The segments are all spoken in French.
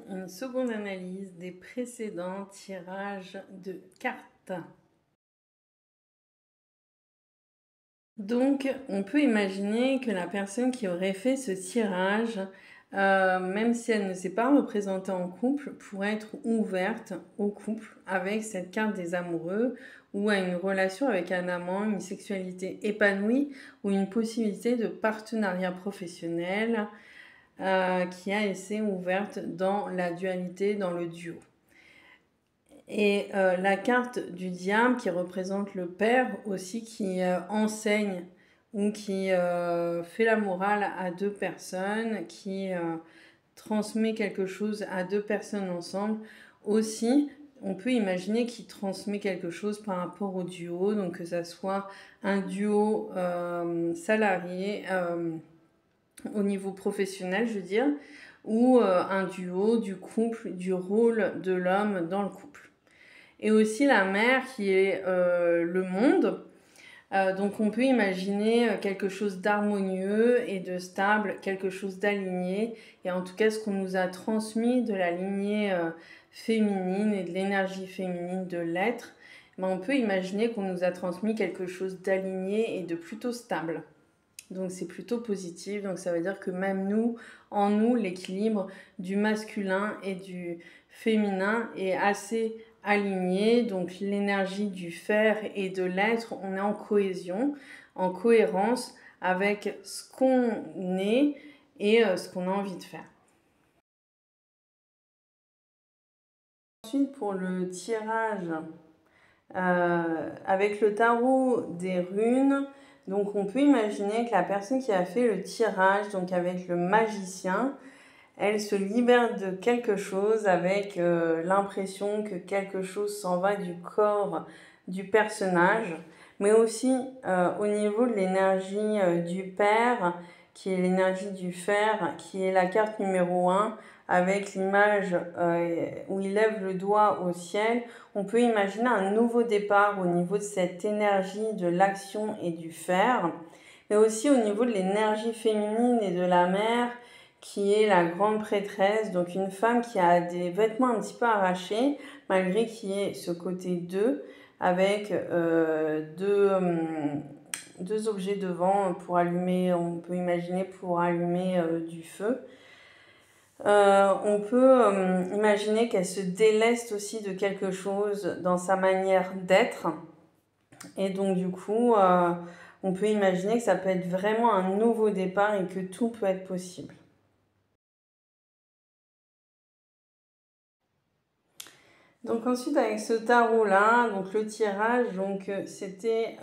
Une seconde analyse des précédents tirages de cartes. Donc, on peut imaginer que la personne qui aurait fait ce tirage, même si elle ne s'est pas représentée en couple, pourrait être ouverte au couple avec cette carte des amoureux ou à une relation avec un amant, une sexualité épanouie ou une possibilité de partenariat professionnel qui a été ouverte dans la dualité, dans le duo. Et la carte du diable qui représente le père aussi qui enseigne ou qui fait la morale à deux personnes, qui transmet quelque chose à deux personnes ensemble. Aussi, on peut imaginer qu'il transmet quelque chose par rapport au duo, donc que ça soit un duo salarié au niveau professionnel, je veux dire, ou un duo du couple, du rôle de l'homme dans le couple. Et aussi la mère qui est le monde. Donc on peut imaginer quelque chose d'harmonieux et de stable, quelque chose d'aligné. Et en tout cas, ce qu'on nous a transmis de la lignée féminine et de l'énergie féminine de l'être, ben, on peut imaginer qu'on nous a transmis quelque chose d'aligné et de plutôt stable. Donc c'est plutôt positif, donc ça veut dire que même nous, en nous, l'équilibre du masculin et du féminin est assez aligné, donc l'énergie du faire et de l'être, on est en cohésion, en cohérence avec ce qu'on est et ce qu'on a envie de faire. Ensuite, pour le tirage avec le tarot des runes, donc on peut imaginer que la personne qui a fait le tirage, donc avec le magicien, elle se libère de quelque chose avec l'impression que quelque chose s'en va du corps du personnage, mais aussi au niveau de l'énergie du père, qui est l'énergie du fer, qui est la carte numéro 1, avec l'image où il lève le doigt au ciel. On peut imaginer un nouveau départ au niveau de cette énergie de l'action et du fer, mais aussi au niveau de l'énergie féminine et de la mère, qui est la grande prêtresse, donc une femme qui a des vêtements un petit peu arrachés, malgré qu'il y ait ce côté 2, avec deux objets devant pour allumer, on peut imaginer pour allumer du feu. On peut imaginer qu'elle se déleste aussi de quelque chose dans sa manière d'être. Et donc du coup, on peut imaginer que ça peut être vraiment un nouveau départ et que tout peut être possible. Donc ensuite avec ce tarot là, donc le tirage, donc c'était,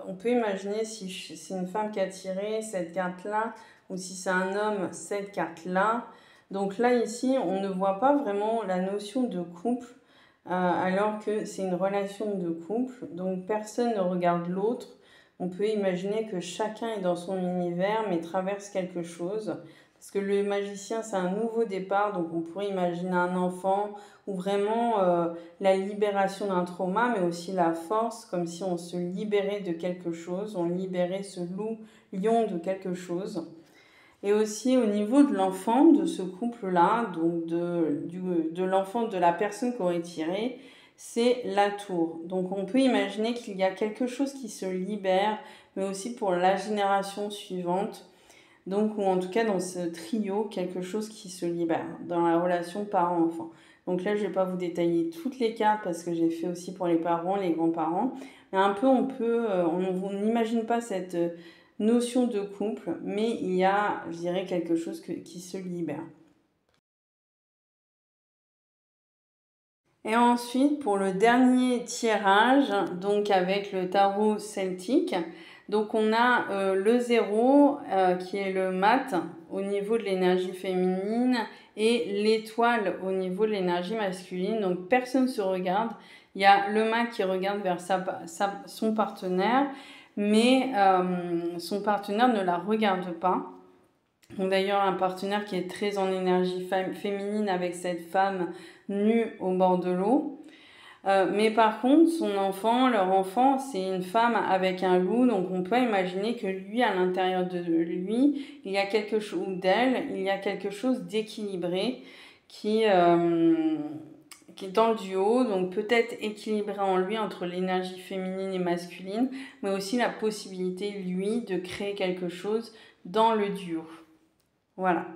on peut imaginer si c'est une femme qui a tiré cette carte là ou si c'est un homme cette carte là. Donc là ici on ne voit pas vraiment la notion de couple alors que c'est une relation de couple, donc personne ne regarde l'autre. On peut imaginer que chacun est dans son univers mais traverse quelque chose. Parce que le magicien, c'est un nouveau départ, donc on pourrait imaginer un enfant ou vraiment la libération d'un trauma, mais aussi la force, comme si on se libérait de quelque chose, on libérait ce lion de quelque chose. Et aussi au niveau de l'enfant de ce couple-là, donc de l'enfant de la personne qui aurait tiré, c'est la tour. Donc on peut imaginer qu'il y a quelque chose qui se libère, mais aussi pour la génération suivante. Donc, ou en tout cas dans ce trio, quelque chose qui se libère dans la relation parent-enfant. Donc là, je ne vais pas vous détailler toutes les cartes parce que j'ai fait aussi pour les parents, les grands-parents. Mais un peu, on n'imagine pas cette notion de couple, mais il y a, je dirais, quelque chose qui se libère. Et ensuite, pour le dernier tirage, donc avec le tarot celtique, donc on a le 0 qui est le mat au niveau de l'énergie féminine et l'étoile au niveau de l'énergie masculine. Donc personne ne se regarde. Il y a le mat qui regarde vers son partenaire, mais son partenaire ne la regarde pas. Donc d'ailleurs un partenaire qui est très en énergie féminine avec cette femme nue au bord de l'eau. Mais par contre, leur enfant, c'est une femme avec un loup, donc on peut imaginer que lui, à l'intérieur de lui, il y a quelque chose d'elle, il y a quelque chose d'équilibré, qui est dans le duo, donc peut-être équilibré en lui entre l'énergie féminine et masculine, mais aussi la possibilité, lui, de créer quelque chose dans le duo. Voilà.